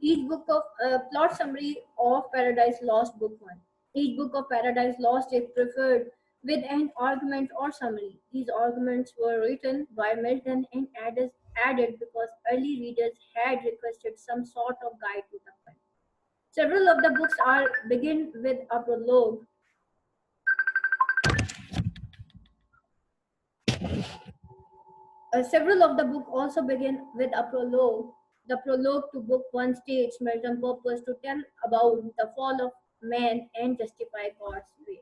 Each book of plot summary of Paradise Lost Book 1. Each book of Paradise Lost is preferred with an argument or summary. These arguments were written by Milton and added because early readers had requested some sort of guide to the film. Several of the books are begin with a prologue. Several of the book also begin with a prologue. The prologue to book one states Milton's purpose to tell about the fall of man and justify God's way.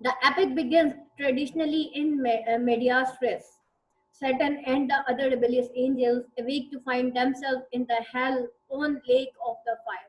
The epic begins traditionally in medias res. Saturn and the other rebellious angels awake to find themselves in the hell on lake of the fire.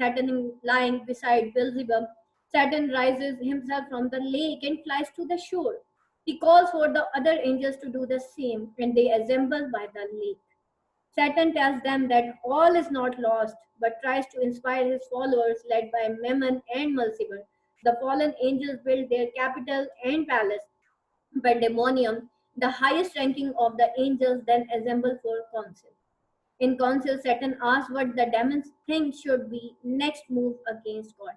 Saturn lying beside Beelzebub, Saturn rises himself from the lake and flies to the shore. He calls for the other angels to do the same, and they assemble by the lake. Saturn tells them that all is not lost, but tries to inspire his followers, led by Memnon and Mulciber. The fallen angels build their capital and palace, Pandemonium. The highest ranking of the angels then assemble for council. In council, Saturn asks what the demons think should be next move against God.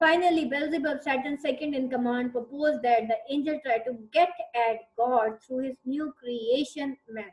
Finally, Beelzebub, Saturn's second in command, proposed that the angel try to get at God through his new creation man.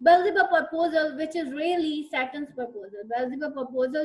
Beelzebub proposal, which is really Saturn's proposal. Beelzebub proposal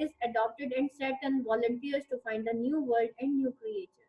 is adopted and Saturn volunteers to find a new world and new creature.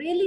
really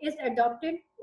is adopted,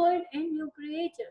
world and new creature.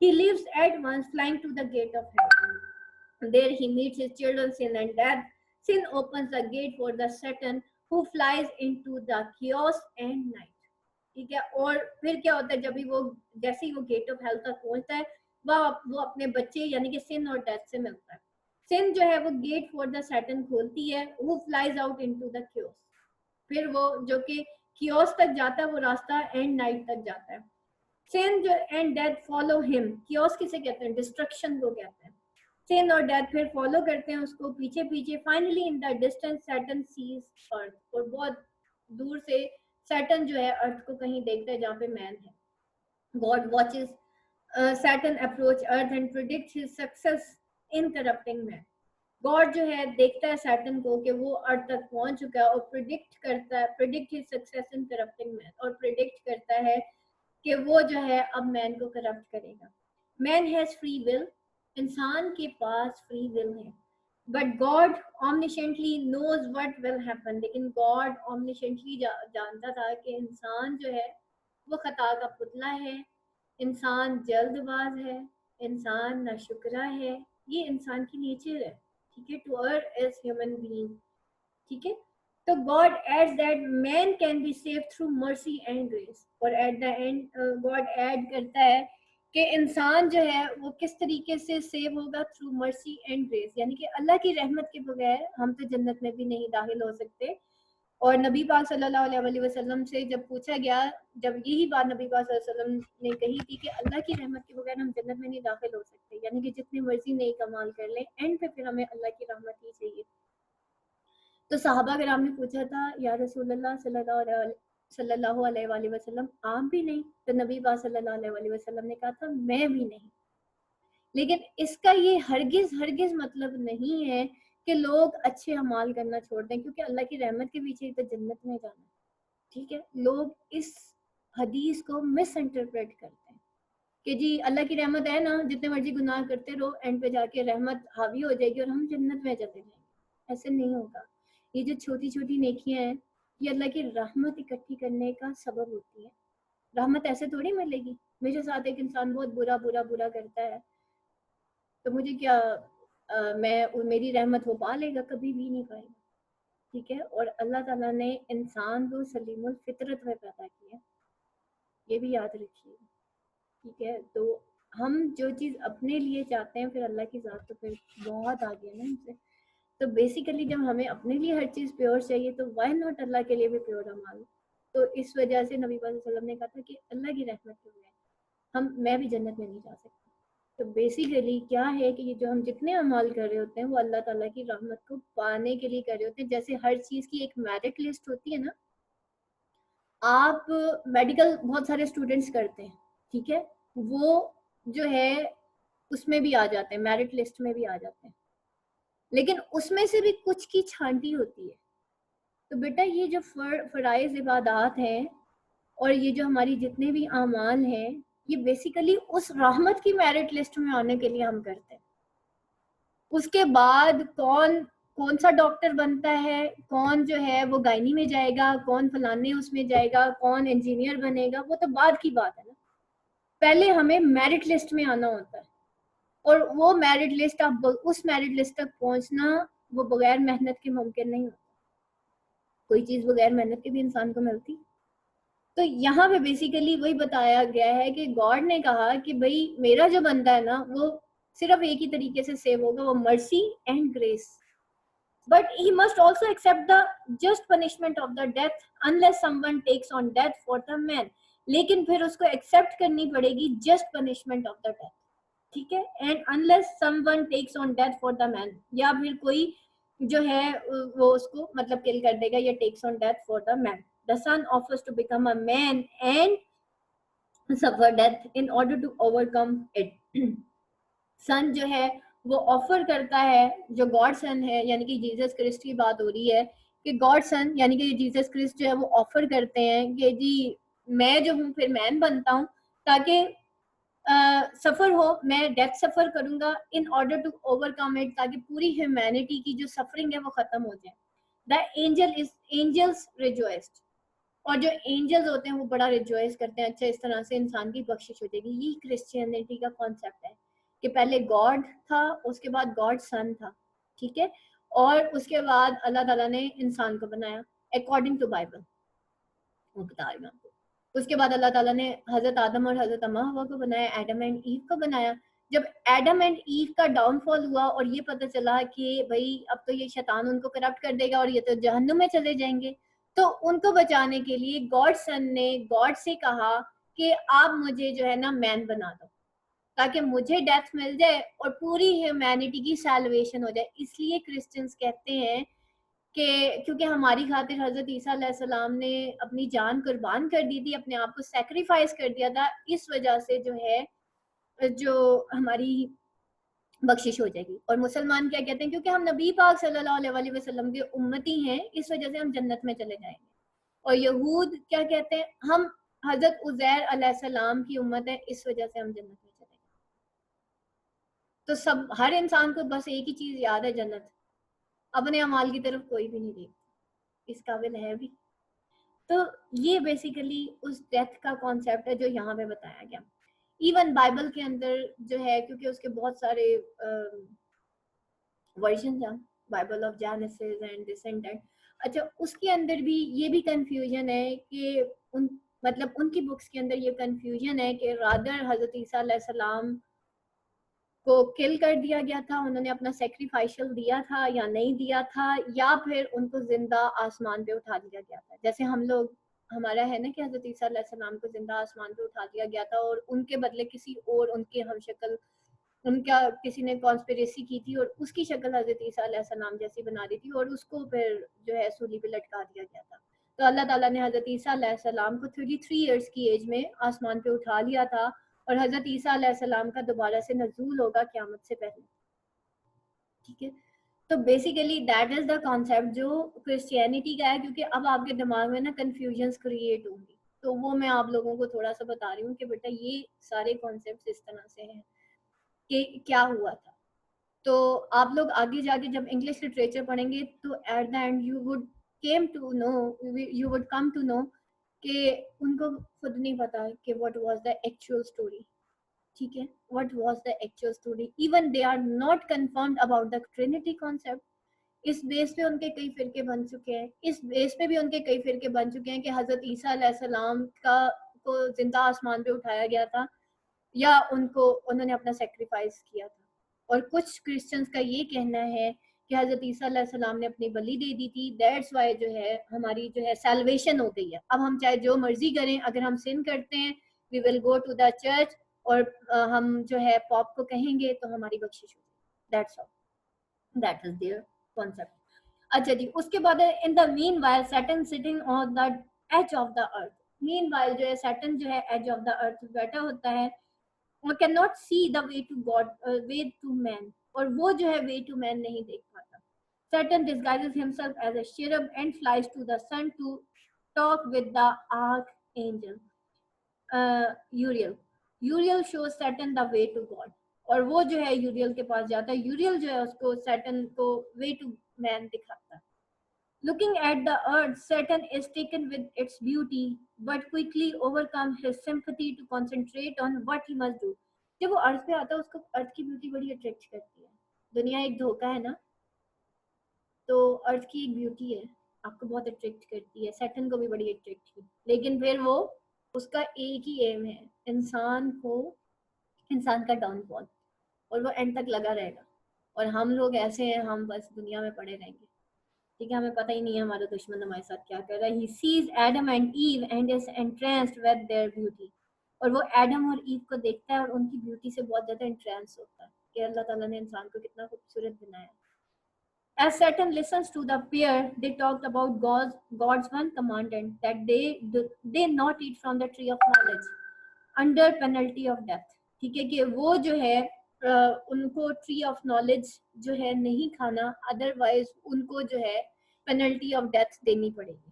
He leaves at once, flying to the gate of heaven. There he meets his children Sin and Death. Sin opens the gate for the Saturn, who flies into the chaos and night. ٹھیک ہے. اور پھر کیا ہوتا ہے جب بھی وہ جیسے ہی وہ گیٹ آف ہیل تک پہنچتا ہے وہ اپنے بچے یعنی کہ سن اور ڈیتھ سے ملتا ہے. سن جو ہے وہ گیٹ فور دا سیٹن کھولتی ہے, وہ flies out into the chaos. پھر وہ جو کہ کیوس تک جاتا ہے وہ راستہ اینڈ نائٹ تک جاتا ہے. سن جو اینڈ ڈیتھ فالو ہم. کیوس کسے کہتے ہیں؟ ڈسٹرکشن کو کہتے ہیں. سن اور ڈیتھ پھر فالو کرتے ہیں اس کو پیچھے پیچھے. Finally in the distance Satan sees earth. اور بہت دور سے سیٹن جو ہے ارتھ کو کہیں دیکھتا ہے جہاں پہ مین ہے. God watches Saturn approach Earth and predicts his success in corrupting man. God جو ہے دیکھتا ہے سیٹن کو کہ وہ ارتھ تک پہنچ چکا ہے اور predict his success in corrupting man, اور predict کرتا ہے کہ وہ جو ہے اب مین کو کرپٹ کرے گا. مین ہیز فری ول. انسان کے پاس فری ول ہے. But God omnisciently knows what will happen. لیکن گاڈ omnisciently جانتا تھا کہ انسان جو ہے وہ خطا کا پتلا ہے, انسان جلد باز ہے, انسان ناشکرا ہے. یہ انسان کی نیچر ہے. ٹھیک ہے, to err is human being. ٹھیک ہے, تو God adds that man can be save through mercy and grace. اور at the end God add کرتا ہے کہ انسان جو ہے وہ کس طریقے سے سیو ہوگا تھرو مرسی اینڈ گریس. یعنی کہ اللہ کی رحمت کے بغیر ہم تو جنت میں بھی نہیں داخل ہو سکتے. اور نبی پاک صلی اللہ علیہ وسلم سے جب پوچھا گیا, جب یہی بات نبی پاک صلی اللہ علیہ وسلم نے کہی تھی کہ اللہ کی رحمت کے بغیر ہم جنت میں نہیں داخل ہو سکتے, یعنی کہ جتنی مرضی نہیں کمال کر لیں اینڈ پہ پھر ہمیں اللہ کی رحمت ہی چاہیے. تو صحابہ کرام نے پوچھا تھا یا رسول اللہ صلی اللہ علیہ وآلہ وسلم آپ بھی نہیں؟ تو نبی پاک صلی اللہ علیہ وآلہ وسلم نے کہا تھا میں بھی نہیں. لیکن اس کا یہ ہرگز مطلب نہیں ہے کہ لوگ اچھے اعمال کرنا چھوڑ دیں, کیونکہ اللہ کی رحمت کے پیچھے تو جنت میں جانا. ٹھیک ہے, لوگ اس حدیث کو مس انٹرپریٹ کرتے ہیں کہ جی اللہ کی رحمت ہے نا, جتنے مرضی گناہ کرتے رہو, اینڈ پہ جا کے رحمت حاوی ہو جائے گی اور ہم جنت میں چلے جائیں گے. ایسے نہیں ہوگا. یہ جو چھوٹی چھوٹی نیکیاں ہیں یہ اللہ کی رحمت اکٹھی کرنے کا سبب ہوتی ہے. رحمت ایسے تھوڑی ملے گی. میرے ساتھ ایک انسان بہت برا کرتا ہے تو مجھے کیا میری رحمت وہ پا لے گا؟ کبھی بھی نہیں پائے گا. ٹھیک ہے, اور اللہ تعالیٰ نے انسان کو سلیم الفطرت میں پیدا کیا, یہ بھی یاد رکھیے. ٹھیک ہے, تو ہم جو چیز اپنے لیے چاہتے ہیں پھر اللہ کی ذات تو پھر بہت آگے ہے نا ان سے. تو بیسیکلی جب ہمیں اپنے لیے ہر چیز پیور چاہیے تو وائی ناٹ اللہ کے لیے بھی پیور اعمال. تو اس وجہ سے نبی صلی اللہ علیہ وسلم نے کہا تھا کہ اللہ کی رحمت کے بغیر میں بھی جنت میں نہیں جا سکتا. تو بیسیکلی کیا ہے کہ یہ جو ہم جتنے اعمال کر رہے ہوتے ہیں وہ اللہ تعالیٰ کی رحمت کو پانے کے لیے کر رہے ہوتے ہیں. جیسے ہر چیز کی ایک میرٹ لسٹ ہوتی ہے نا, آپ میڈیکل بہت سارے اسٹوڈینٹس کرتے ہیں, ٹھیک ہے, وہ جو ہے اس میں بھی آ جاتے ہیں, میرٹ لسٹ میں بھی آ جاتے ہیں, لیکن اس میں سے بھی کچھ کی چھانٹی ہوتی ہے. تو بیٹا یہ جو فرائض عبادات ہیں اور یہ جو ہماری جتنے بھی اعمال ہیں یہ بیسیکلی اس رحمت کی میرٹ لسٹ میں آنے کے لیے ہم کرتے ہیں. اس کے بعد کون سا ڈاکٹر بنتا ہے, کون جو ہے وہ گائنی میں جائے گا, کون فلانے اس میں جائے گا, کون انجینئر بنے گا, وہ تو بعد کی بات ہے نا. پہلے ہمیں میرٹ لسٹ میں آنا ہوتا ہے, اور وہ میرٹ لسٹ اس میرٹ لسٹ تک پہنچنا وہ بغیر محنت کے ممکن نہیں ہوتا. کوئی چیز بغیر محنت کے بھی انسان کو ملتی. تو یہاں پہ بیسیکلی وہی بتایا گیا ہے کہ گاڈ نے کہا کہ بھائی میرا جو بندہ ہے نا وہ صرف ایک ہی طریقے سے سیو ہوگا, وہ مرسی and grease. But he must also accept the just punishment of the death unless someone takes on death for the man. لیکن پھر اس کو ایکسیپٹ کرنی پڑے گی just punishment of the death. ٹھیک ہے, and unless someone takes on death for the man, یا پھر کوئی جو ہے وہ اس کو مطلب کل کر دے گا, یا takes on death for the man. The son offers to become a man and suffer death in order to overcome it. سن جو ہے وہ آفر کرتا ہے, جو گاڈ سن ہے یعنی کہ جیسس کرسٹ کی بات ہو رہی ہے کہ گاڈ سن یعنی کہ جیسس کرسٹ جو ہے وہ آفر کرتے ہیں کہ جی میں جو ہوں پھر مین بنتا ہوں تاکہ سفر ہو, میں ڈیتھ سفر کروں گا in order to overcome it, تاکہ پوری ہیومینٹی کی جو سفرنگ ہے وہ ختم ہو جائے. دا اینجلس ریجوائسڈ, اور جو اینجلز ہوتے ہیں وہ بڑا ریجوائس کرتے ہیں, اچھا اس طرح سے انسان کی بخشش ہو جائے گی. یہ کرسچینٹی کا کانسیپٹ ہے کہ پہلے گاڈ تھا, اس کے بعد گاڈ سن تھا, ٹھیک ہے, اور اس کے بعد اللہ تعالیٰ نے انسان کو بنایا اکارڈنگ ٹو بائبل. وہ بتا رہی ہوں آپ کو. اس کے بعد اللہ تعالیٰ نے حضرت آدم اور حضرت اما حوا کو بنایا, ایڈم اینڈ ایو کو بنایا. جب ایڈم اینڈ ایو کا ڈاؤن فال ہوا اور یہ پتہ چلا کہ بھائی اب تو یہ شیطان ان کو کرپٹ کر دے گا اور یہ تو جہنم میں چلے جائیں گے, تو ان کو بچانے کے لیے گاڈ سن نے گاڈ سے کہا کہ آپ مجھے جو ہے نا مین بنا دو تاکہ مجھے ڈیتھ مل جائے اور پوری ہیومینٹی کی سیلویشن ہو جائے. اس لیے کرسچنس کہتے ہیں کہ کیونکہ ہماری خاطر حضرت عیسیٰ علیہ السلام نے اپنی جان قربان کر دی تھی, اپنے آپ کو سیکریفائس کر دیا تھا, اس وجہ سے جو ہے جو ہماری بخشش ہو جائے گی. اور مسلمان کیا کہتے ہیں, کیونکہ ہم نبی پاک صلی اللہ علیہ وسلم کے امتی ہیں اس وجہ سے ہم جنت میں چلے جائیں گے. اور یہود کیا کہتے ہیں, ہم حضرت عزیر علیہ السلام کی امت ہے اس وجہ سے ہم جنت میں چلے گئے. تو سب ہر انسان کو بس ایک ہی چیز یاد ہے, جنت. اپنے اعمال کی طرف کوئی بھی نہیں دیکھتا, اس قابل ہے بھی. تو یہ بیسیکلی اس ڈیتھ کا کانسیپٹ ہے جو یہاں پہ بتایا گیا. ایون بائبل کے اندر جو ہے, کیونکہ اس کے بہت سارے ورژنز ہیں, Bible of Genesis and this and that. اچھا, اس کے اندر بھی یہ بھی کنفیوژن ہے کہ مطلب ان کی بکس کے اندر یہ کنفیوژن ہے کہ رادر حضرت عیسیٰ علیہ السلام کو کل کر دیا گیا تھا, انہوں نے اپنا سیکریفائشل دیا تھا یا نہیں دیا تھا, یا پھر ان کو زندہ آسمان پہ اٹھا دیا گیا تھا. جیسے ہم لوگ ہمارا ہے نا کہ حضرت عیسیٰ علیہ السلام کو زندہ آسمان پہ اٹھا دیا گیا تھا اور ان کے بدلے کسی اور ان کے ہم شکل ان کا کسی نے کانسپریسی کی تھی اور اس کی شکل حضرت عیسیٰ علیہ السلام جیسی بنا دی تھی اور اس کو پھر جو ہے سولی پہ لٹکا دیا گیا تھا. تو اللہ تعالیٰ نے حضرت عیسیٰ علیہ السلام کو 33 ایئرس کی ایج میں آسمان پہ اٹھا لیا تھا, اور حضرت عیسیٰ علیہ السلام کا دوبارہ سے نزول ہوگا قیامت سے پہلے. ٹھیک ہے, تو basically that is the concept جو کرسچینٹی کا ہے, کیونکہ اب آپ کے دماغ میں نا کنفیوژنس کریٹ ہوں گی, تو وہ میں آپ لوگوں کو تھوڑا سا بتا رہی ہوں کہ بیٹا یہ سارے کانسیپٹس اس طرح سے ہیں کہ کیا ہوا تھا. تو آپ لوگ آگے جا کے جب انگلش لٹریچر پڑھیں گے تو at the end you would come to know کہ ان کو خود نہیں پتا کہ what was the actual story. ٹھیک ہے, what was the actual story, even they are not confirmed about the Trinity concept. اس بیس پہ ان کے کئی فرقے بن چکے ہیں, اس بیس پہ بھی ان کے کئی فرقے بن چکے ہیں کہ حضرت عیسیٰ علیہ السلام کو زندہ آسمان پہ اٹھایا گیا تھا یا انہوں نے اپنا سیکریفائس کیا تھا. اور کچھ کرسچنس کا یہ کہنا ہے کہ حضرت عیسیٰ علیہ السلام نے اپنی بلی دے دی تھی, دیٹس وائی جو ہے ہماری جو ہے سیلویشن ہو گئی ہے. اب ہم چاہے جو مرضی کریں, اگر ہم سن کرتے ہیں وی ول گو ٹو دا چرچ اور ہم جو ہے پاپ کو کہیں گے تو ہماری بخشش ہو جائے. That's all, that is their concept. اچھا جی, اس کے بعد in the meanwhile Satan sitting on the edge of the earth. Meanwhile جو ہے سیٹن جو ہے ایج آف دا ارتھ بیٹھا ہوتا ہے, وہ can not see the way to God way to man, اور وہ جو ہے وے ٹو مین نہیں دیکھ پاتا. Satan disguises himself as a cherub and flies to the sun to talk with the archangel Uriel. Uriel shows Satan the way to God. اور وہ جو ہے یوریل کے پاس جاتا ہے, یوریل جو ہے اس کو سیٹن کو way to man دکھاتا ہے. Looking at the earth, Satan is taken with its beauty, but quickly overcomes his sympathy to concentrate on what he must do. جب وہ ارتھ پہ آتا ہے اس کو ارتھ کی بیوٹی بڑی اٹریکٹ کرتی ہے. دنیا ایک دھوکہ ہے نا, تو ارتھ کی ایک بیوٹی ہے آپ کو بہت اٹریکٹ کرتی ہے, سیٹن کو بھی بڑی اٹریکٹ کی, لیکن پھر وہ اس کا ایک ہی ایم ہے انسان کا ڈاؤن فال, اور وہ اینڈ تک لگا رہے گا. اور ہم لوگ ایسے ہیں, ہم بس دنیا میں پڑے رہیں گے. ٹھیک ہے, ہمیں پتہ ہی نہیں ہے ہمارا دشمن ہمارے ساتھ کیا کر رہا ہے. He sees Adam and Eve and is entranced with their beauty. اور وہ ایڈم اور ایو کو دیکھتا ہے اور ان کی بیوٹی سے بہت زیادہ انٹرینس ہوتا ہے کہ اللہ تعالیٰ نے انسان کو کتنا خوبصورت بنایا. As Satan listens to the pair, they talked about God's one commandment, that they not eat from the tree of knowledge under penalty of death. ٹھیک ہے, کہ وہ جو ہے ان کو ٹری آف نالج جو ہے نہیں کھانا, ادروائز ان کو جو ہے پینلٹی آف ڈیتھ دینی پڑے گی.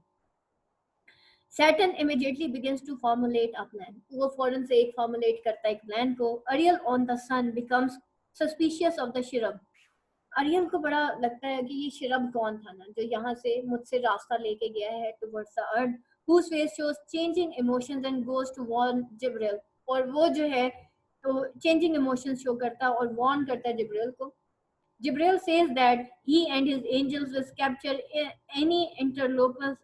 Satan immediately begins to formulate a plan. وہ فوراً سے ایک فارمولیٹ کرتا ہے ایک پلان کو. Ariel on the sun becomes suspicious of the cherub. اریل کو بڑا لگتا ہے کہ یہ شرب کون تھا نا جو یہاں سے مجھ سے راستہ لے کے گیا ہے towards the earth, whose face shows changing emotions and goes to warn Jibril. اور وہ جو ہے تو چینجنگ ایموشنز شو کرتا ہے اور وارن کرتا ہے جبریل کو. Jibril says that he and his angels will capture any interlopers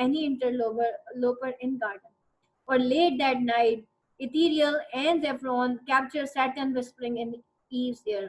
any interloper in garden. Or late that night, Ethereal and Zephron capture Saturn whispering in Eve's ear.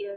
ear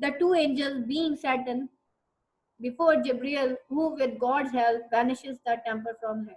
The two angels being Saturn before Jibril, who with God's help vanishes the temper from her.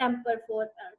temper for earth,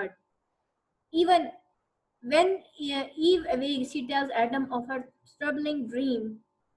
earth. Even when Eve awakes, she tells Adam of her troubling dream.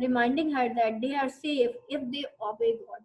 reminding her that they are safe if they obey God.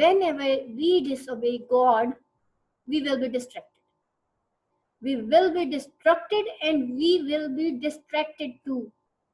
whenever we disobey God, we will be distracted. We will be distracted and we will be distracted too.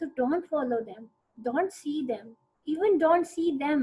So don't follow them, don't see them, even don't see them.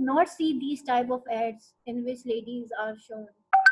not see these type of ads in which ladies are shown.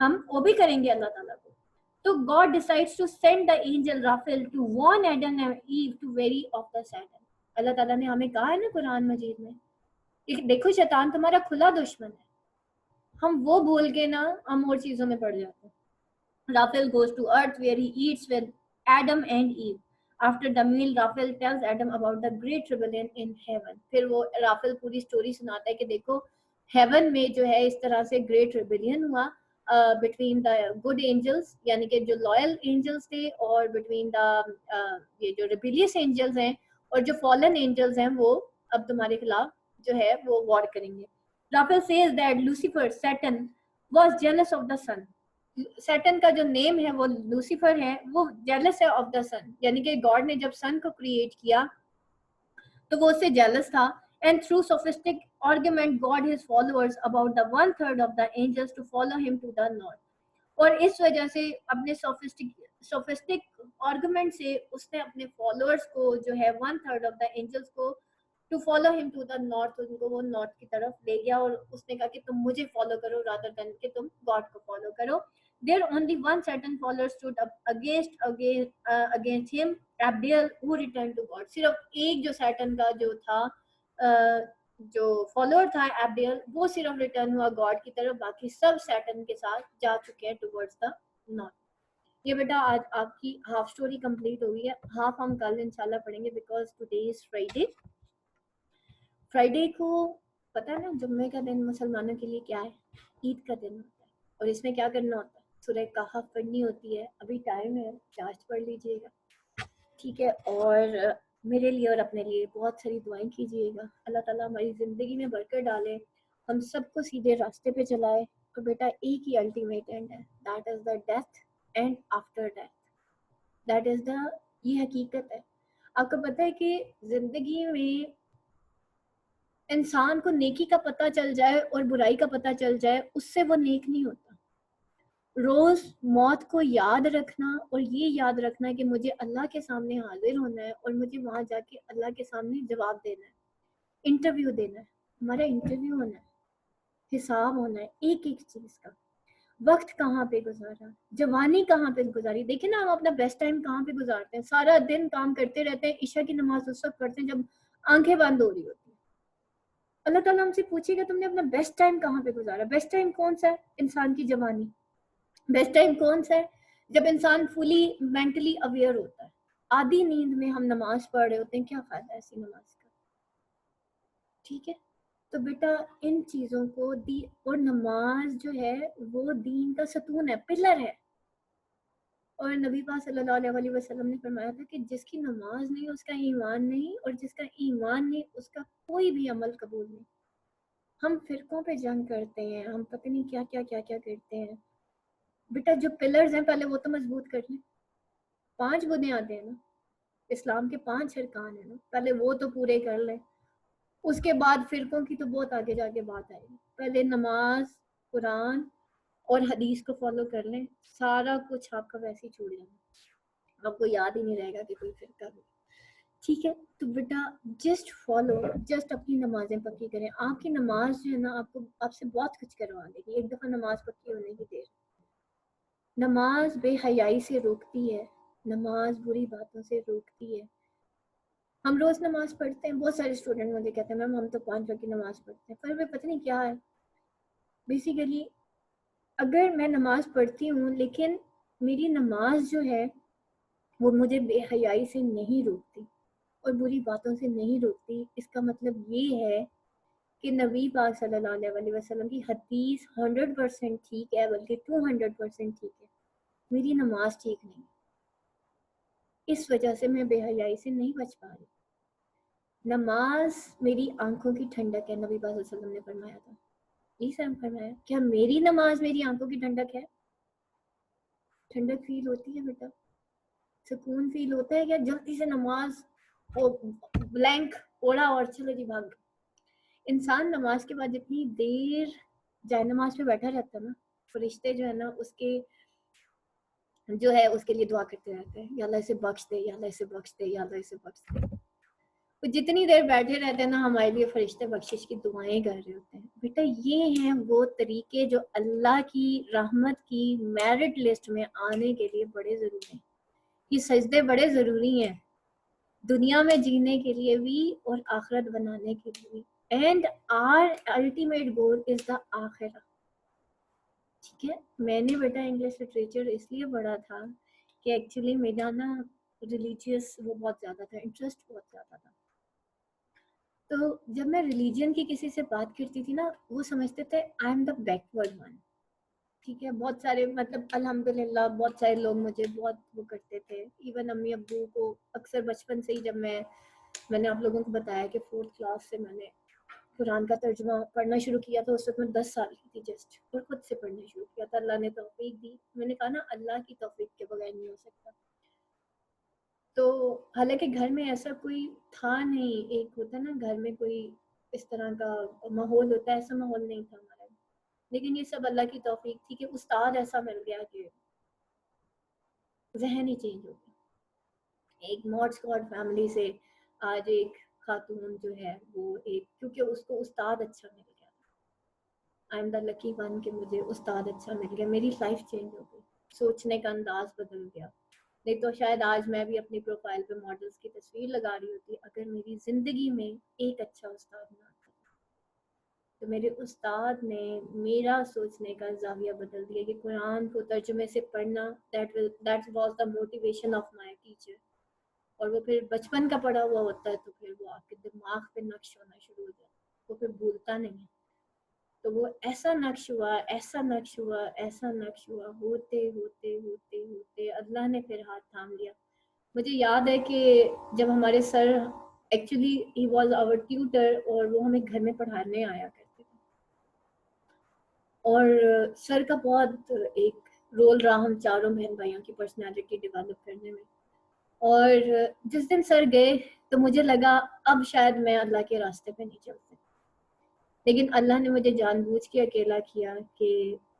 ہم وہ بھی کریں گے اللہ تعالیٰ کو. تو God decides to send the angel Raphael to warn Adam and Eve to vary of the Satan. اللہ تعالیٰ نے ہمیں کہا ہے نا قرآن مجید میں کہ دیکھو شیطان تمہارا کھلا دشمن ہے. ہم وہ بول کے نا ہم اور چیزوں میں پڑ جاتے ہیں. Raphael goes to earth where he eats with Adam and Eve. After the meal, Raphael tells Adam about the great rebellion in heaven. پھر وہ رافیل پوری سٹوری سناتا ہے کہ دیکھو ہیون میں جو ہے اس طرح سے گریٹ ریبیلین ہوا بٹوین دا گڈ اینجلس یعنی کہ جو لوئل اینجلس تھے اور بٹوین دا یہ جو ریبیلیس اینجلس ہیں اور جو فالن اینجلس ہیں وہ اب تمہارے خلاف جو ہے وہ وار کریں گے. Raphael says that Lucifer, Satan, was jealous of the sun. Satan کا جو نیم ہے وہ لوسیفر ہے, وہ جیلس ہے آف دا سن, یعنی کہ گاڈ نے جب سن کو کریٹ کیا تو وہ اس سے جیلس تھا. And through sophistic argument got his followers about the 1/3 of the angels to follow him to the north. اور اس وجہ سے اپنے سوفسٹک آرگومنٹ سے اس نے اپنے فالوورس کو جو ہے 1/3 of the angels کو to follow him to the north, ان کو وہ نارتھ کی طرف لے گیا اور اس نے کہا کہ تم مجھے فالو کرو rather than کہ تم گاڈ کو فالو کرو. There only one Satan follower stood up against him, Abdiel, who returned to God. صرف ایک جو سیٹن کا جو تھا جو فالوور تھا ایبڈیل, وہ صرف ریٹرن ہوا گاڈ کی طرف, باقی سب سیٹن کے ساتھ جا چکے ہیں ٹورڈز دا نارتھ. یہ بیٹا آج آپ کی ہاف سٹوری کمپلیٹ ہو گئی ہے, ہاف ہم کل انشاءاللہ پڑھیں گے because today is Friday. Friday کو پتہ ہے نا جمعے کا دن مسلمانوں کے لیے کیا ہے, عید کا دن ہوتا ہے, اور اس میں کیا کرنا ہوتا ہے, سورہ کہف پڑھنی ہوتی ہے. ابھی ٹائم ہے, چارج پڑھ لیجئے گا, ٹھیک ہے, اور میرے لیے اور اپنے لیے بہت ساری دعائیں کیجیے گا. اللہ تعالیٰ ہماری زندگی میں برکت ڈالے, ہم سب کو سیدھے راستے پہ چلائے. اور بیٹا ایک ہی الٹیمیٹ اینڈ ہے, that is the death and after death, that is the, یہ حقیقت ہے. آپ کو پتہ ہے کہ زندگی میں انسان کو نیکی کا پتہ چل جائے اور برائی کا پتہ چل جائے, اس سے وہ نیک نہیں ہوتا. روز موت کو یاد رکھنا اور یہ یاد رکھنا کہ مجھے اللہ کے سامنے حاضر ہونا ہے اور مجھے وہاں جا کے اللہ کے سامنے جواب دینا ہے, انٹرویو دینا ہے. ہمارا انٹرویو ہونا ہے, حساب ہونا ہے ایک ایک چیز کا. وقت کہاں پہ گزارا, جوانی کہاں پہ گزاری. دیکھیں نا ہم اپنا بیسٹ ٹائم کہاں پہ گزارتے ہیں, سارا دن کام کرتے رہتے ہیں, عشاء کی نماز اس وقت پڑھتے ہیں جب آنکھیں بند ہو رہی ہوتی ہیں. اللہ تعالیٰ ہم سے پوچھے گا تم نے اپنا بیسٹ ٹائم کہاں پہ گزارا. بیسٹ ٹائم کون سا ہے؟ انسان کی جوانی. بیسٹ ٹائم کون سا ہے؟ جب انسان فلی مینٹلی اویئر ہوتا ہے. آدھی نیند میں ہم نماز پڑھ رہے ہوتے ہیں, کیا فائدہ ایسی نماز کا, ٹھیک ہے. تو بیٹا ان چیزوں کو اور نماز جو ہے وہ دین کا ستون ہے, پلر ہے. اور نبی پاک صلی اللہ علیہ وسلم نے فرمایا تھا کہ جس کی نماز نہیں اس کا ایمان نہیں, اور جس کا ایمان نہیں اس کا کوئی بھی عمل قبول نہیں. ہم فرقوں پہ جنگ کرتے ہیں, ہم پتہ نہیں کیا کیا کیا کیا کرتے ہیں. بیٹا جو پلرز ہیں پہلے وہ تو مضبوط کر لیں. 5 بنیادیں ہیں نا, اسلام کے 5 ارکان ہیں نا, پہلے وہ تو پورے کر لیں. اس کے بعد فرقوں کی تو بہت آگے جا کے بات آئے گی. پہلے نماز, قرآن اور حدیث کو فالو کر لیں, سارا کچھ آپ کا ویسے ہی چھوڑ جانا, آپ کو یاد ہی نہیں رہے گا کہ کوئی فرقہ ہو, ٹھیک ہے. تو بیٹا جسٹ فالو, جسٹ اپنی نمازیں پکی کریں. آپ کی نماز جو ہے نا آپ سے بہت کچھ کروا دے گی. ایک دفعہ نماز پکی ہونے کی دیر. نماز بے حیائی سے روکتی ہے, نماز بری باتوں سے روکتی ہے. ہم روز نماز پڑھتے ہیں, بہت سارے اسٹوڈنٹ مجھے کہتے ہیں میم ہم تو 5 وقت کی نماز پڑھتے ہیں, پر میں پتہ نہیں کیا ہے. بیسیکلی اگر میں نماز پڑھتی ہوں لیکن میری نماز جو ہے وہ مجھے بے حیائی سے نہیں روکتی اور بری باتوں سے نہیں روکتی, اس کا مطلب یہ ہے کہ نبی پاک صلی اللہ علیہ وسلم کی حدیث 100% ٹھیک ہے, بلکہ 200% ٹھیک ہے, میری نماز ٹھیک نہیں. اس وجہ سے میں بے حیائی سے نہیں بچ پا رہی. نماز میری آنکھوں کی ٹھنڈک ہے, نبی پاک صلی اللہ علیہ وسلم نے فرمایا تھا. فرمایا کیا میری نماز میری آنکھوں کی ٹھنڈک ہے؟ ٹھنڈک فیل ہوتی ہے بیٹا, سکون فیل ہوتا ہے کیا؟ جلدی سے نماز بلینک اوڑا اور چلو جی بھاگ. انسان نماز کے بعد جتنی دیر جائے نماز پہ بیٹھا رہتا ہے نا, فرشتے جو ہے نا اس کے جو ہے اس کے لیے دعا کرتے رہتے ہیں, یا اللہ اسے بخش دے, یا اللہ اسے بخش دے, یا اللہ اسے بخش دے. وہ جتنی دیر بیٹھے رہتے ہیں نا ہمارے لیے فرشتے بخشش کی دعائیں کر رہے ہوتے ہیں. بیٹا یہ ہیں وہ طریقے جو اللہ کی رحمت کی میرٹ لسٹ میں آنے کے لیے بڑے ضروری ہیں. یہ سجدے بڑے ضروری ہیں دنیا میں جینے کے لیے بھی اور آخرت بنانے کے لیے بھی. اینڈ آر الٹیمیٹ گول از دا آخرہ. ٹھیک ہے, میں نے بیٹا انگلش لٹریچر اس لیے پڑھا تھا کہ ایکچولی میرا نا ریلیجیس وہ بہت زیادہ تھا, انٹرسٹ بہت زیادہ تھا. تو جب میں ریلیجن کی کسی سے بات کرتی تھی نا وہ سمجھتے تھے I am the backward one. ٹھیک ہے, بہت سارے مطلب الحمدللہ بہت سارے لوگ مجھے بہت وہ کرتے تھے. ایون امی ابو کو اکثر بچپن سے ہی جب میں نے آپ لوگوں کو بتایا کہ 4th کلاس سے میں نے قرآن کا ترجمہ پڑھنا شروع کیا تو اس وقت میں 10 سال کی تھی جسٹ, اور خود سے پڑھنا شروع کیا تھا. اللہ نے توفیق دی. میں نے کہا نا اللہ کی توفیق کے بغیر نہیں ہو سکتا. تو حالانکہ گھر میں ایسا کوئی تھا نہیں, ایک ہوتا نا گھر میں کوئی اس طرح کا ماحول ہوتا ہے, ایسا ماحول نہیں تھا ہمارا. لیکن یہ سب اللہ کی توفیق تھی کہ استاد ایسا مل گیا کہ ذہن ہی چینج ہو گیا. ایک ماڈ اسکواڈ فیملی سے آج ایک خاتون جو ہے وہ ایک, کیونکہ اس کو استاد اچھا مل گیا. I am the lucky one کہ مجھے استاد اچھا مل گیا. میری لائف چینج ہو گئی, سوچنے کا انداز بدل گیا. نہیں تو شاید آج میں بھی اپنی پروفائل پہ ماڈلس کی تصویر لگا رہی ہوتی اگر میری زندگی میں ایک اچھا استاد نہ آتا. تو میرے استاد نے میرا سوچنے کا زاویہ بدل دیا کہ قرآن کو ترجمے سے پڑھنا that was the motivation of my teacher. اور وہ پھر بچپن کا پڑھا ہوا ہوتا ہے تو پھر وہ آپ کے دماغ پہ نقش ہونا شروع ہو جاتا ہے, وہ پھر بھولتا نہیں ہے. تو وہ ایسا نقش ہوا, ایسا نقش ہوا, ایسا نقش ہوا, ہوتے ہوتے ہوتے ہوتے اللہ نے پھر ہاتھ تھام لیا. مجھے یاد ہے کہ جب ہمارے sir actually he was our tutor اور وہ ہمیں گھر میں پڑھانے آیا کرتے تھے, اور سر کا بہت ایک رول رہا ہم چاروں بہن بھائیوں کی پرسنالٹی ڈیولپ کرنے میں. اور جس دن سر گئے تو مجھے لگا اب شاید میں اللہ کے راستے پہ نہیں چل سکتی. لیکن اللہ نے مجھے جان بوجھ کے اکیلا کیا کہ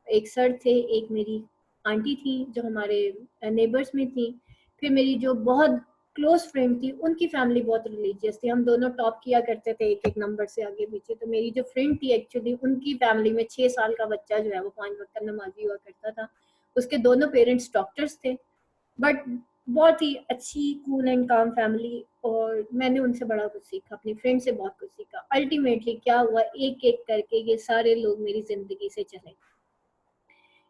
ایک سر تھے, ایک میری آنٹی تھی جو ہمارے نیبرس میں تھی, پھر میری جو بہت کلوز فرینڈ تھی ان کی فیملی بہت ریلیجیس تھی, ہم دونوں ٹاپ کیا کرتے تھے ایک ایک نمبر سے آگے پیچھے. تو میری جو فرینڈ تھی ایکچولی ان کی فیملی میں 6 سال کا بچہ جو ہے وہ 5 وقت نمازی ہوا کرتا تھا. اس کے دونوں پیرنٹس ڈاکٹرس تھے, بٹ بہت ہی اچھی کول اینڈ کام فیملی. اور میں نے ان سے بڑا کچھ سیکھا, اپنی فرینڈ سے بہت کچھ سیکھا. الٹیمیٹلی کیا ہوا, ایک ایک کر کے یہ سارے لوگ میری زندگی سے چلے,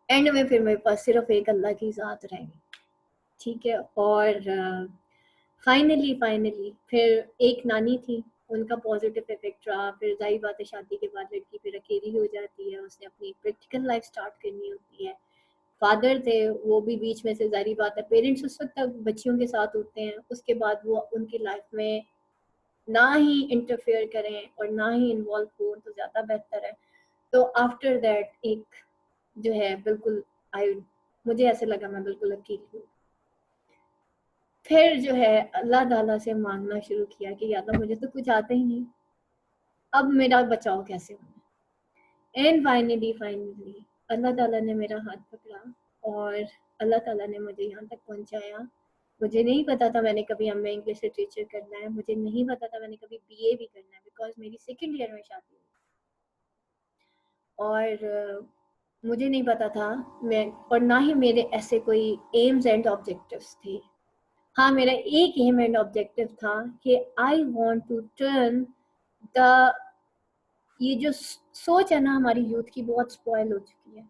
اینڈ میں پھر میرے پاس صرف ایک اللہ کی ذات رہ گئی. ٹھیک ہے, اور فائنلی پھر ایک نانی تھی, ان کا پازیٹیو افیکٹ رہا. پھر ظاہر بات ہے شادی کے بعد لڑکی پھر اکیلی ہو جاتی ہے, اس نے اپنی پریکٹیکل لائف سٹارٹ کرنی ہوتی ہے. فادر تھے وہ بھی بیچ میں سے, ظاہری بات ہے پیرنٹس اس وقت تک بچیوں کے ساتھ ہوتے ہیں, اس کے بعد وہ ان کی لائف میں نہ ہی انٹرفیئر کریں اور نہ ہی انوالو ہوں تو زیادہ بہتر ہے. تو آفٹر دیٹ ایک جو ہے بالکل مجھے ایسے لگا میں بالکل اکیلی ہوں. پھر جو ہے اللہ تعالیٰ سے مانگنا شروع کیا کہ یا اللہ مجھے تو کچھ آتا ہی نہیں, اب میرا بچاؤ کیسے ہونا. اینڈ فائنلی اللہ تعالیٰ نے میرا ہاتھ پکڑا اور اللہ تعالیٰ نے مجھے یہاں تک پہنچایا. مجھے نہیں پتا تھا میں نے کبھی ایم اے انگلش لٹریچر کرنا ہے, مجھے نہیں پتا تھا میں نے کبھی بی اے بھی کرنا ہے, بیکاز میری 2nd ایئر میں شادی ہوئی. اور مجھے نہیں پتا تھا میں, اور نہ ہی میرے ایسے کوئی ایمز اینڈ آبجیکٹیوز تھے. ہاں میرا ایک ایم اینڈ آبجیکٹیو تھا کہ I want to turn the, یہ جو سوچ ہے نا ہماری یوتھ کی بہت اسپوائل ہو چکی ہے,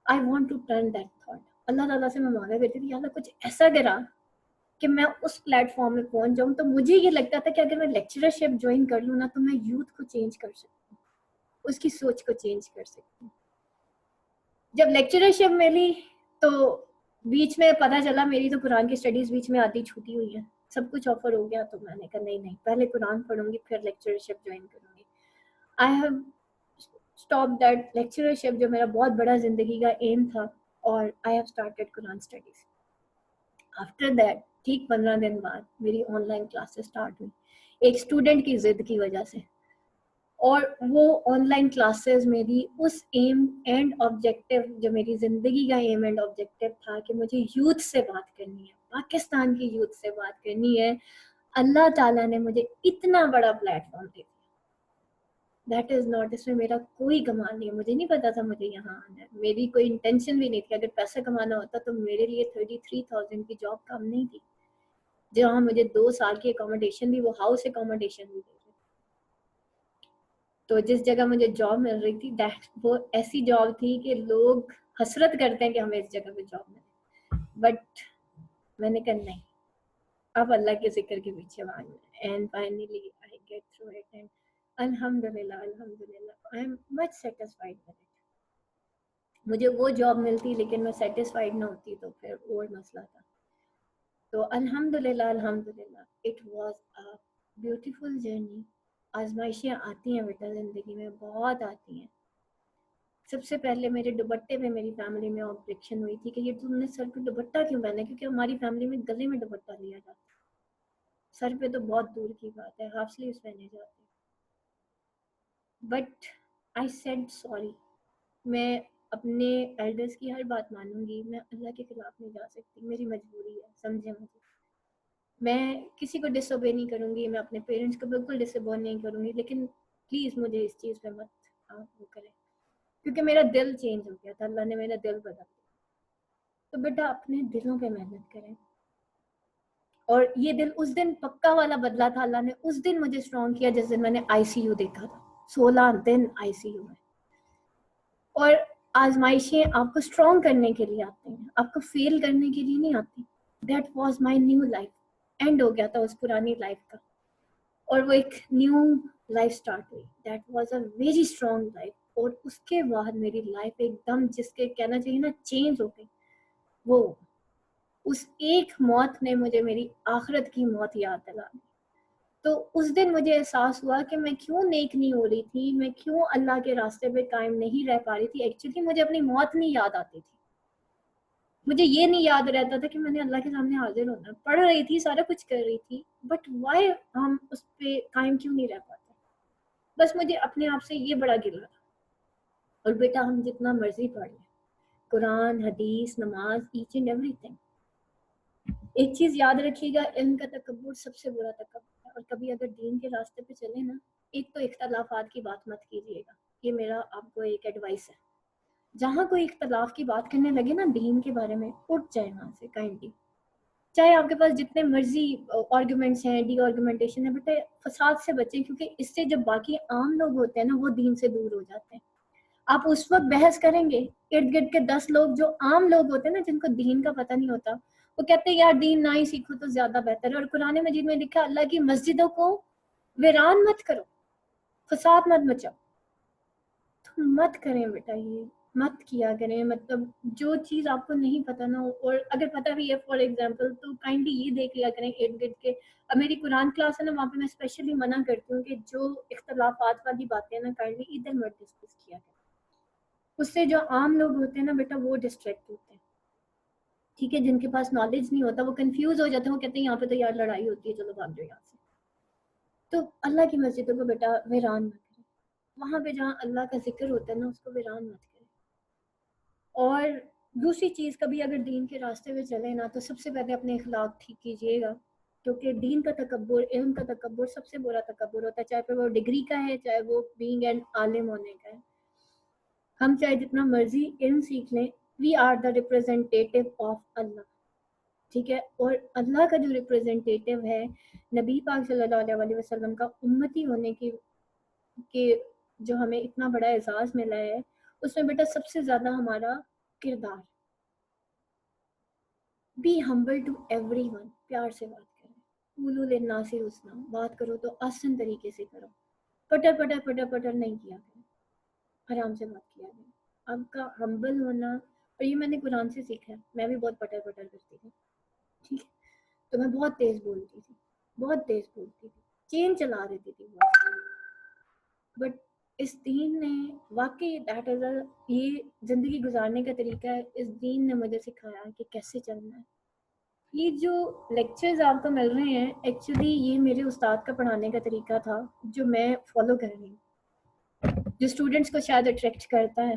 I want to turn that thought. اللہ تعالیٰ سے میں مانگا کرتی تھی, اللہ کچھ ایسا کرا کہ میں اس پلیٹ فارم میں پہنچ جاؤں. تو مجھے یہ لگتا تھا کہ اگر میں لیکچررشپ جوائن کر لوں نا تو میں یوتھ کو چینج کر سکتی ہوں, اس کی سوچ کو چینج کر سکتی ہوں. جب لیکچررشپ ملی تو بیچ میں پتہ چلا میری تو قرآن کی اسٹڈیز بیچ میں آدھی چھوٹی ہوئی ہیں, سب کچھ آفر ہو گیا. تو میں نے کہا نہیں پہلے قرآن پڑھوں گی پھر لیکچررشپ جوائن کروں گی. آئی ہیو اسٹاپ دیٹ لیکچررشپ جو میرا بہت بڑا زندگی کا ایم تھا, اور I have started Quran studies. After that ٹھیک 15 دن بعد میری آن لائن کلاسز اسٹارٹ ہوئی, ایک اسٹوڈنٹ کی ضد کی وجہ سے. اور وہ آن لائن کلاسز میری اس ایم اینڈ آبجیکٹیو جو میری زندگی کا ایم اینڈ آبجیکٹیو تھا کہ مجھے یوتھ سے بات کرنی ہے, پاکستان کی یوتھ سے بات کرنی ہے, اللہ تعالیٰ نے مجھے اتنا بڑا پلیٹ فارم دے دیا. دیٹ از ناٹ, اس میں میرا کوئی کمال نہیں ہے. مجھے نہیں پتا تھا مجھے یہاں آنا ہے, میری کوئی انٹینشن بھی نہیں تھی. اگر پیسہ کمانا ہوتا تو میرے لیے 33,000 کی جاب کم نہیں تھی, جہاں مجھے 2 سال کی اکوموڈیشن بھی, وہ ہاؤس اکوموڈیشن بھی دے رہے. تو جس جگہ مجھے جاب مل رہی تھی وہ ایسی جاب تھی کہ لوگ حسرت کرتے ہیں کہ ہمیں اس جگہ پہ جاب ملے, بٹ میں نے کہا نہیں, اب اللہ کے ذکر کے پیچھے بھاگنا. And finally I get through it, and الحمدللہ I am much satisfied with it. مجھے وہ جاب ملتی لیکن میں سیٹسفائڈ نہ ہوتی تو پھر اور مسئلہ تھا. تو الحمدللہ it was a beautiful journey. آزمائشیں آتی ہیں بیٹا زندگی میں, بہت آتی ہیں. سب سے پہلے میرے دوپٹے پہ میری فیملی میں آبجیکشن ہوئی تھی کہ یہ تم نے سر پہ دوپٹہ کیوں پہنا ہے, کیونکہ ہماری فیملی میں گلے میں دوپٹہ لیا جاتا ہے, سر پہ تو بہت دور کی بات ہے, ہاف سلیوز پہنے جاتے ہیں. بٹ آئی سیڈ سوری, میں اپنے ایلڈرس کی ہر بات مانوں گی, میں اللہ کے خلاف نہیں جا سکتی, میری مجبوری ہے, سمجھے مجھے. میں کسی کو ڈس اوبے نہیں کروں گی, میں اپنے پیرنٹس کو بالکل ڈس اوبے نہیں کروں گی, لیکن پلیز مجھے اس چیز پہ مت وہ کریں, کیونکہ میرا دل چینج ہو گیا تھا, اللہ نے میرا دل بدل دیا. تو بیٹا اپنے دلوں پہ محنت کریں. اور یہ دل اس دن پکا والا بدلا تھا, اللہ نے اس دن مجھے اسٹرانگ کیا جس دن میں نے آئی سی یو دیکھا تھا. 16 دن آئی سی یو میں. اور آزمائشیں آپ کو اسٹرانگ کرنے کے لیے آتے ہیں, آپ کو فیل کرنے کے لیے نہیں آتی. That was my new life. End ہو گیا تھا اس پرانی لائف کا, اور وہ ایک نیو لائف اسٹارٹ ہوئی. That was a very strong life. اور اس کے بعد میری لائف ایک دم, جس کے کہنا چاہیے نا, چینج ہو گئی. وہ اس ایک موت نے مجھے میری آخرت کی موت یاد دلا دی. تو اس دن مجھے احساس ہوا کہ میں کیوں نیک نہیں ہو رہی تھی, میں کیوں اللہ کے راستے پہ قائم نہیں رہ پا رہی تھی. ایکچولی مجھے اپنی موت نہیں یاد آتی تھی, مجھے یہ نہیں یاد رہتا تھا کہ میں نے اللہ کے سامنے حاضر ہونا. پڑھ رہی تھی, سارا کچھ کر رہی تھی, بٹ وائی ہم اس پہ قائم کیوں نہیں رہ پاتے. بس مجھے اپنے آپ سے یہ بڑا گلا تھا. اور بیٹا ہم جتنا مرضی پڑھ لیں, قرآن, حدیث, نماز, ایچ اینڈ ایوری تھنگ, ایک چیز یاد رکھیے گا, علم کا تکبر سب سے برا تکبر ہے. اور کبھی اگر دین کے راستے پہ چلے نا, ایک تو اختلافات کی بات مت کیجیے گا, یہ میرا آپ کو ایک ایڈوائس ہے. جہاں کوئی اختلاف کی بات کرنے لگے نا دین کے بارے میں, اٹھ جائے وہاں سے کائنڈلی. چاہے آپ کے پاس جتنے مرضی آرگومنٹس ہیں, ڈی آرگومنٹیشن ہے, بیٹے فساد سے بچیں, کیونکہ اس سے جو باقی عام لوگ ہوتے ہیں نا, وہ دین سے دور ہو جاتے ہیں. آپ اس وقت بحث کریں گے, ارد گرد کے 10 لوگ جو عام لوگ ہوتے ہیں نا, جن کو دین کا پتہ نہیں ہوتا, وہ کہتے ہیں یار دین نہ ہی سیکھو تو زیادہ بہتر ہے. اور قرآن مجید میں لکھا, اللہ کی مسجدوں کو ویران مت کرو, فساد مت مچاؤ. تو مت کریں بیٹا, یہ مت کیا کریں. مطلب جو چیز آپ کو نہیں پتا نا, اور اگر پتا بھی ہے فار ایگزامپل, تو کائنڈلی یہ دیکھ لیا کریں ارد گرد کے. اب میری قرآن کلاس ہے نا, وہاں پہ میں اسپیشلی منع کرتی ہوں کہ جو اختلافات والی باتیں نا, کائنڈلی ادھر مت ڈسکس کیا کریں. اس سے جو عام لوگ ہوتے ہیں نا بیٹا, وہ ڈسٹریکٹ ہوتے ہیں. ٹھیک ہے, جن کے پاس نالج نہیں ہوتا وہ کنفیوز ہو جاتے ہیں, وہ کہتے ہیں یہاں پہ تو یار لڑائی ہوتی ہے, چلو بھاگ جاؤ یہاں سے. تو اللہ کی مسجدوں کو بیٹا ویران مت کریں. وہاں پہ جہاں اللہ کا ذکر ہوتا ہے نا, اس کو ویران مت کریں. اور دوسری چیز, کبھی اگر دین کے راستے پہ چلے نا, تو سب سے پہلے اپنے اخلاق ٹھیک کیجیے گا. کیونکہ دین کا تکبر, علم کا تکبر سب سے برا تکبر ہوتا ہے, چاہے پھر وہ ڈگری کا ہے, چاہے وہ بینگ اینڈ عالم ہونے کا ہے. ہم چاہے جتنا مرضی علم سیکھ لیں, وی آر دا ریپرزینٹیٹیو آف اللہ. ٹھیک ہے, اور اللہ کا جو ریپرزینٹیٹیو ہے, نبی پاک صلی اللہ علیہ وسلم کا امتی ہونے کی کہ جو ہمیں اتنا بڑا اعزاز ملا ہے, اس میں بیٹا سب سے زیادہ ہمارا کردار. Be humble to everyone, پیار سے بات کریں. قولوا للناس حسنا, بات کرو تو آسن طریقے سے کرو, پٹر پٹر پٹر پٹر نہیں کیا کریں, آرام سے بات کیا کریں. آپ کا ہمبل ہونا, اور یہ میں نے قرآن سے سیکھا ہے, میں بھی بہت پٹر پٹر کرتی تھی. ٹھیک ہے, تو میں بہت تیز بولتی تھی, بہت تیز بولتی تھی, چین چلا دیتی تھی بہت. بٹ اس دین نے واقعی دیٹ از یہ زندگی گزارنے کا طریقہ ہے. اس دین نے مجھے سکھایا کہ کیسے چلنا ہے. یہ جو لیکچرز آپ کو مل رہے ہیں, ایکچولی یہ میرے استاد کا پڑھانے کا طریقہ تھا, جو میں فالو کر رہی ہوں, جو اسٹوڈنٹس کو شاید اٹریکٹ کرتا ہے.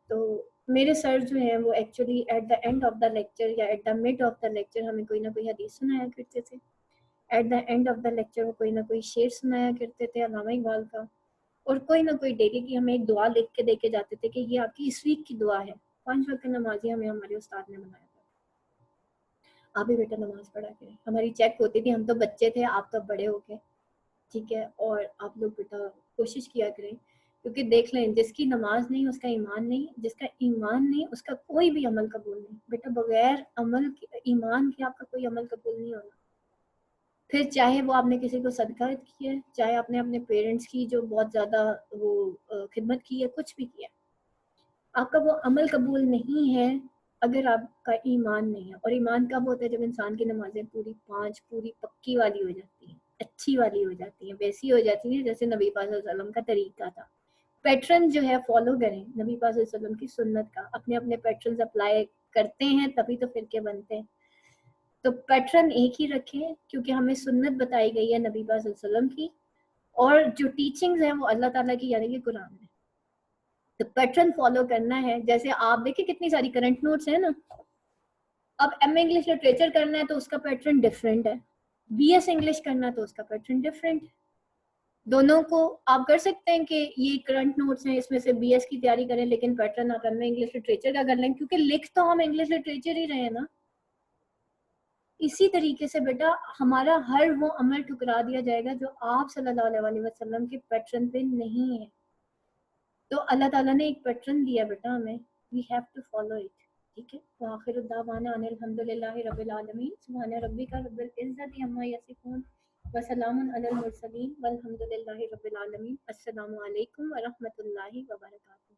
تو میرے سر جو ہیں وہ actually at the end of the lecture یا at the mid of the lecture ہمیں کوئی نہ کوئی حدیث سنایا کرتے تھے. At the end of the lecture وہ کوئی نہ کوئی شعر سنایا کرتے تھے علامہ اقبال کا, اور کوئی نہ کوئی ڈیلی کی ہمیں ایک دعا لکھ کے دے کے جاتے تھے کہ یہ آپ کی اس ویک کی دعا ہے. 5 وقت نمازی ہمیں ہمارے استاد نے بنایا تھا. آپ بھی بیٹا نماز پڑھا کریں. ہماری چیک ہوتی تھی, ہم تو بچے تھے, آپ تو بڑے ہو گئے, ٹھیک ہے, اور آپ لوگ بیٹا کوشش کیا کریں, کیونکہ دیکھ لیں جس کی نماز نہیں اس کا ایمان نہیں, جس کا ایمان نہیں اس کا کوئی بھی عمل قبول نہیں. بیٹا بغیر عمل ایمان کے آپ کا کوئی عمل قبول نہیں ہونا. پھر چاہے وہ آپ نے کسی کو صدقہ کیا ہے, چاہے آپ نے اپنے پیرنٹس کی جو بہت زیادہ وہ خدمت کی ہے, کچھ بھی کیا, آپ کا وہ عمل قبول نہیں ہے اگر آپ کا ایمان نہیں ہے. اور ایمان کب ہوتا ہے؟ جب انسان کی نمازیں پوری 5 پوری پکی والی ہو جاتی ہیں, اچھی والی ہو جاتی ہیں, ویسی ہو جاتی ہیں جیسے نبی پاک صلی اللہ علیہ وسلم کا طریقہ تھا. پیٹرن جو ہے فالو کریں نبی پاک صلی اللہ علیہ وسلم کی سنت کا, اپنے اپنے پیٹرنز اپلائی کرتے ہیں تبھی تو فرقے بنتے ہیں. تو پیٹرن ایک ہی رکھیں, کیونکہ ہمیں سنت بتائی گئی ہے نبی پاک صلی اللہ علیہ وسلم کی, اور جو ٹیچنگز ہیں وہ اللہ تعالیٰ کی یعنی کہ قرآن میں. تو پیٹرن فالو کرنا ہے. جیسے آپ دیکھیں کتنی ساری کرنٹ نوٹس ہیں نا, اب ایم اے انگلش لٹریچر کرنا ہے تو اس کا پیٹرن ڈفرینٹ ہے, بی ایس انگلش کرنا تو اس کا پیٹرن ڈفرینٹ. دونوں کو آپ کر سکتے ہیں کہ یہ کرنٹ نوٹس ہیں, اس میں سے بی ایس کی تیاری کریں, لیکن پیٹرن آپ ایم اے انگلش لٹریچر کا کر لیں, کیونکہ لکھ تو ہم انگلش لٹریچر ہی رہے ہیں نا. اسی طریقے سے بیٹا ہمارا ہر وہ عمل ٹھکرا دیا جائے گا جو آپ صلی اللہ علیہ وسلم کے پیٹرن پہ نہیں ہے. تو اللہ تعالیٰ نے ایک پیٹرن دیا بیٹا ہمیں, we have to follow it. ٹھیک ہے, وآخر دعوانا ان الحمد للہ رب العالمین, سبحان ربک رب العزت عما یصفون وسلام علی المرسلین والحمد للہ رب العالمین. السلام علیکم ورحمۃ اللہ وبرکاتہ.